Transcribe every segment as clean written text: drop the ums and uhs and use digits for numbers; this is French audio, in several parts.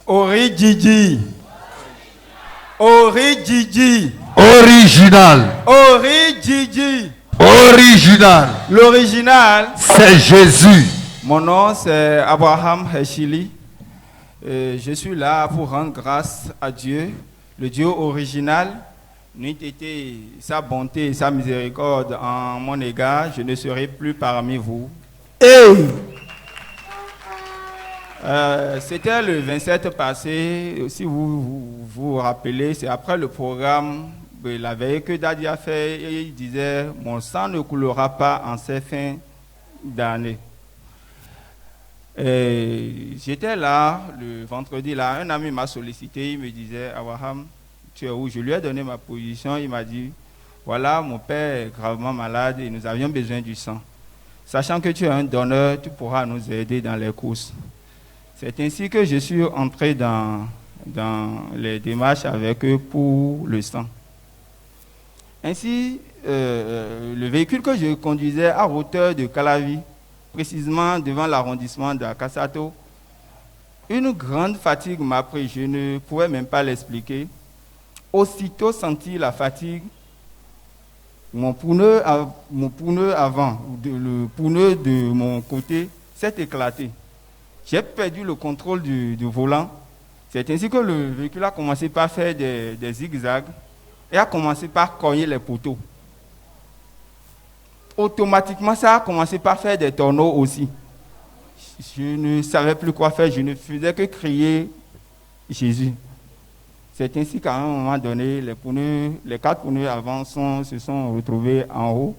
Origigi. Origigi. Original. Origigi. Original. L'original, c'est Jésus. Mon nom c'est Abraham Heshili. Je suis là pour rendre grâce à Dieu, le Dieu original. N'eût été sa bonté et sa miséricorde en mon égard, je ne serai plus parmi vous. C'était le 27 passé, si vous rappelez, c'est après le programme de la veille que Daddy a fait, et il disait « Mon sang ne coulera pas en ces fins d'année ». J'étais là, le vendredi, là, un ami m'a sollicité, il me disait « Abraham, tu es où ?» Je lui ai donné ma position, il m'a dit « Voilà, mon père est gravement malade et nous avions besoin du sang. Sachant que tu es un donneur, tu pourras nous aider dans les courses. » C'est ainsi que je suis entré dans les démarches avec eux pour le sang. Ainsi, le véhicule que je conduisais à hauteur de Calavi, précisément devant l'arrondissement de Kassato, une grande fatigue m'a pris, je ne pouvais même pas l'expliquer. Aussitôt senti la fatigue, mon pneu avant, le pneu de mon côté s'est éclaté. J'ai perdu le contrôle du volant. C'est ainsi que le véhicule a commencé par faire des zigzags et a commencé par cogner les poteaux. Automatiquement, ça a commencé par faire des tonneaux aussi. Je ne savais plus quoi faire, je ne faisais que crier Jésus. C'est ainsi qu'à un moment donné, les 4 pneus avant se sont retrouvés en haut.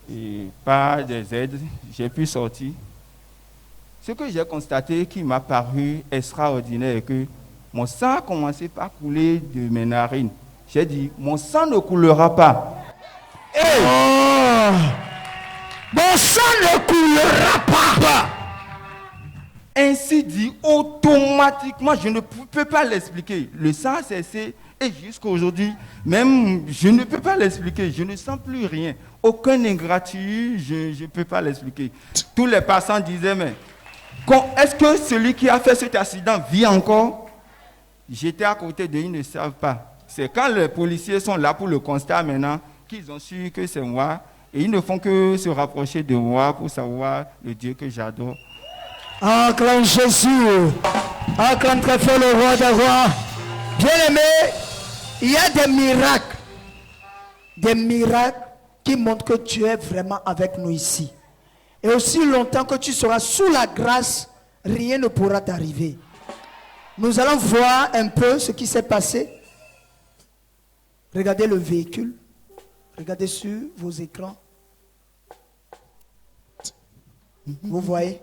Et par des aides, j'ai pu sortir. Ce que j'ai constaté qui m'a paru extraordinaire est que mon sang a commencé par couler de mes narines. J'ai dit, mon sang ne coulera pas. Mon sang ne coulera pas. Ainsi dit, automatiquement, je ne peux pas l'expliquer. Le sang a cessé et jusqu'à aujourd'hui, même je ne peux pas l'expliquer. Je ne sens plus rien. Aucune ingratitude, je ne peux pas l'expliquer. Tous les passants disaient, mais est-ce que celui qui a fait cet accident vit encore? J'étais à côté d'eux, ils ne savent pas. C'est quand les policiers sont là pour le constat maintenant qu'ils ont su que c'est moi. Et ils ne font que se rapprocher de moi pour savoir le Dieu que j'adore. Acclame Jésus. Acclame très fort le roi des rois. Bien-aimé, il y a des miracles. Des miracles qui montrent que Dieu est vraiment avec nous ici. Et aussi longtemps que tu seras sous la grâce, rien ne pourra t'arriver. Nous allons voir un peu ce qui s'est passé. Regardez le véhicule. Regardez sur vos écrans. Vous voyez?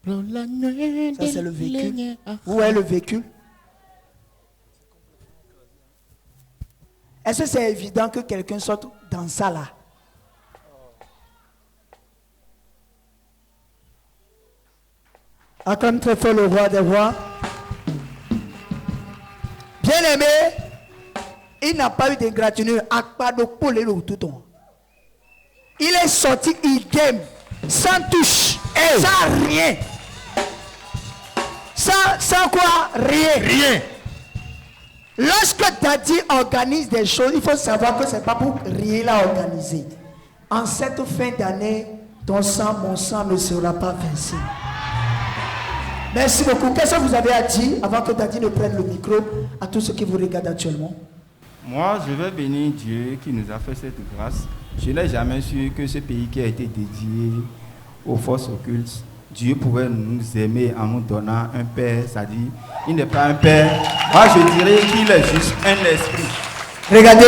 Ça c'est le véhicule. Vous voyez le véhicule? Est-ce que c'est évident que quelqu'un sorte dans ça là? Acclame très fort le roi des rois. Bien-aimé, il n'a pas eu d'ingratitude. Il est sorti, il game, sans touche, sans rien. Sans quoi? Rien. Lorsque Daddy organise des choses, il faut savoir que ce n'est pas pour rien à organiser. En cette fin d'année, ton sang, mon sang ne sera pas versé. Merci beaucoup. Qu'est-ce que vous avez à dire avant que Daddy ne prenne le micro à tous ceux qui vous regardent actuellement? Moi, je vais bénir Dieu qui nous a fait cette grâce. Je n'ai jamais su que ce pays qui a été dédié aux forces occultes, Dieu pouvait nous aimer en nous donnant un père, c'est-à-dire, il n'est pas un père. Moi, je dirais qu'il est juste un esprit. Regardez,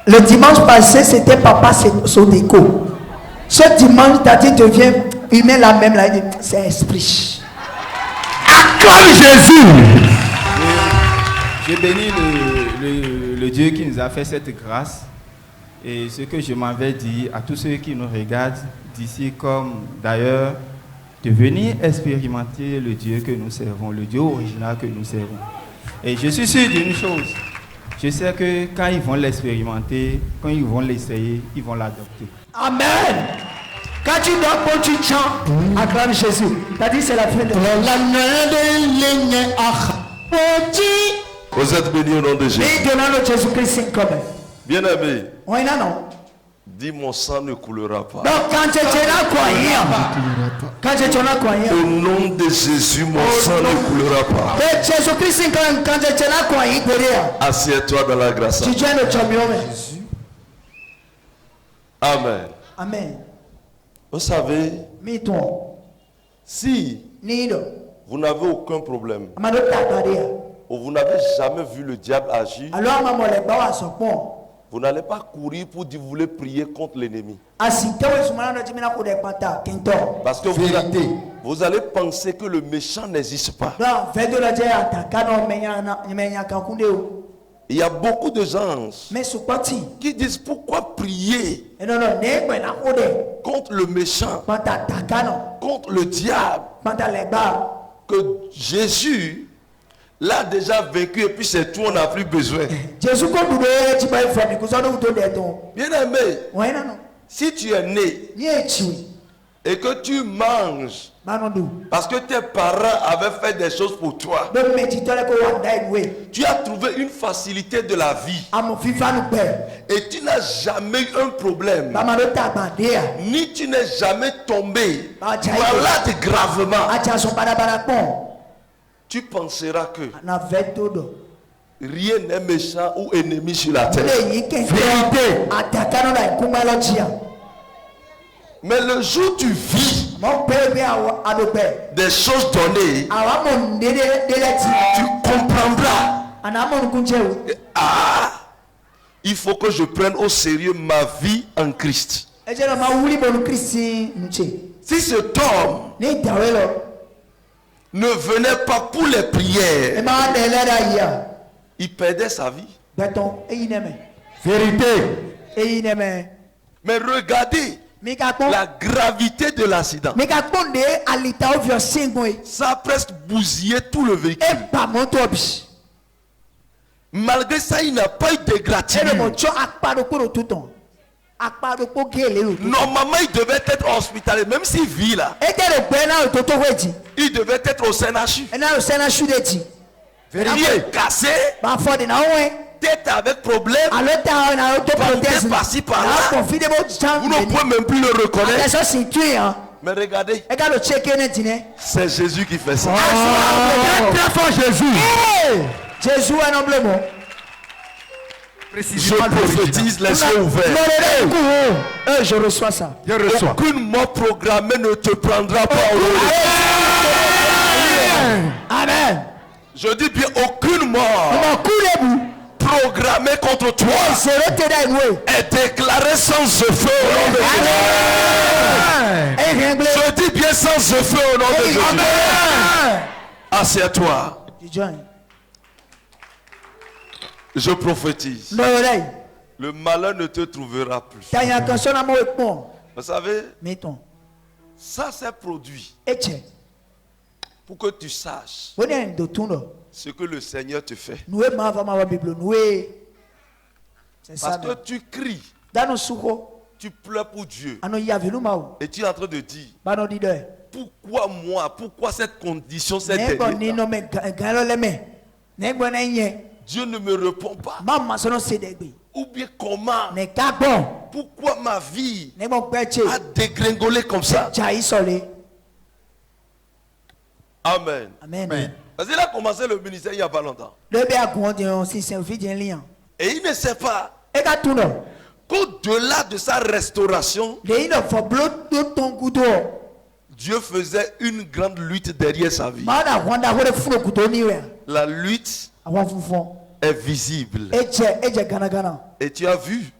le dimanche passé, c'était Papa Sodeko. Ce dimanche, Daddy devient humain la même, là, c'est esprit. Acclame Jésus. Je bénis le Dieu qui nous a fait cette grâce. Et ce que je m'avais dit à tous ceux qui nous regardent d'ici comme d'ailleurs, de venir expérimenter le Dieu que nous servons, le Dieu original que nous servons. Et je suis sûr d'une chose, je sais que quand ils vont l'expérimenter, quand ils vont l'essayer, ils vont l'adopter. Amen. Quand tu dors, quand tu chantes, acclame Jésus. T'as dit c'est la fin de Vous êtes bénis au nom de Jésus. Et donnant Jésus-Christ comme. Bien-aimé, Oui, non, non. dis mon sang ne coulera pas. Donc quand tu es là, quoi, quand tu es là, quoi, Au nom de Jésus, mon sang ne coulera pas. Jésus-Christ quand tu es là, quoi, Assieds-toi dans la grâce. tu tiens le champion. Amen. Amen. Vous savez, Mais toi, si Nido, vous n'avez aucun problème, Amado Tataria. ou vous n'avez jamais vu le diable agir, Alors, maman, les bas à son pont. vous n'allez pas courir pour dire vous voulez prier contre l'ennemi. Parce que vous allez penser que le méchant n'existe pas. Il y a beaucoup de gens qui disent pourquoi prier contre le méchant, contre le diable, que Jésus l'a déjà vaincu et puis c'est tout, on n'a plus besoin. Bien aimé, si tu es né et que tu manges parce que tes parents avaient fait des choses pour toi, tu as trouvé une facilité de la vie et tu n'as jamais eu un problème, ni tu n'es jamais tombé malade gravement, tu penseras que rien n'est méchant ou ennemi sur la terre. Mais le jour où tu vis des choses données, tu comprendras. Ah, il faut que je prenne au sérieux ma vie en Christ. Si cet homme ne venait pas pour les prières, il perdait sa vie. Vérité. Mais regardez la gravité de l'accident. Ça a presque bousillé tout le véhicule. Malgré ça, il n'a pas eu de gratitude. Normalement, il devait être hospitalisé, même s'il vit là. Il devait être au CNHU. Il est cassé. Tête avec problème. Bandé par-ci par-là. Vous ne pouvez même plus le reconnaître. Mais regardez, c'est Jésus qui fait ça. Très fort Jésus. Jésus est humblement. Je prophétise les yeux ouverts. Je reçois ça. Je reçois. Aucune mort programmée ne te prendra pas au Amen. Je dis bien aucune mort programmée contre toi est déclarée sans feu au nom de Jésus. Je dis bien sans feu au nom de Jésus. Assieds-toi. Je prophétise. Le malheur ne te trouvera plus. Vous savez, ça s'est produit pour que tu saches ce que le Seigneur te fait. Parce que tu cries, tu pleures pour Dieu. Et tu es en train de dire, pourquoi moi, pourquoi cette condition, cette Dieu ne me répond pas. Ou bien comment? Pourquoi ma vie a dégringolé comme ça? Amen. Parce qu'il a commencé le ministère il n'y a pas longtemps. Et il ne sait pas qu'au-delà de sa restauration, Dieu faisait une grande lutte derrière sa vie. La lutte est visible. Et tu as vu.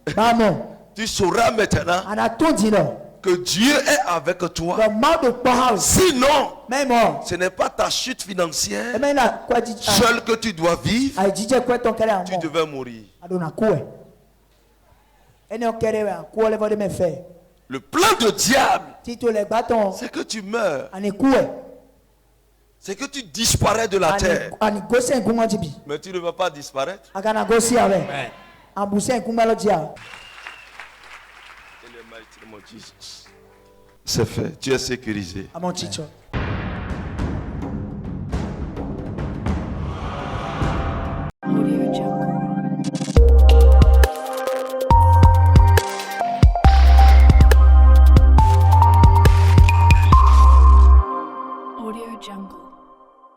Tu sauras maintenant que Dieu est avec toi. Sinon, ce n'est pas ta chute financière seule que tu dois vivre. Tu devais mourir. Le plan de diable, c'est que tu meurs. C'est que tu disparais de la terre. Mais tu ne vas pas disparaître. C'est fait. Tu es sécurisé.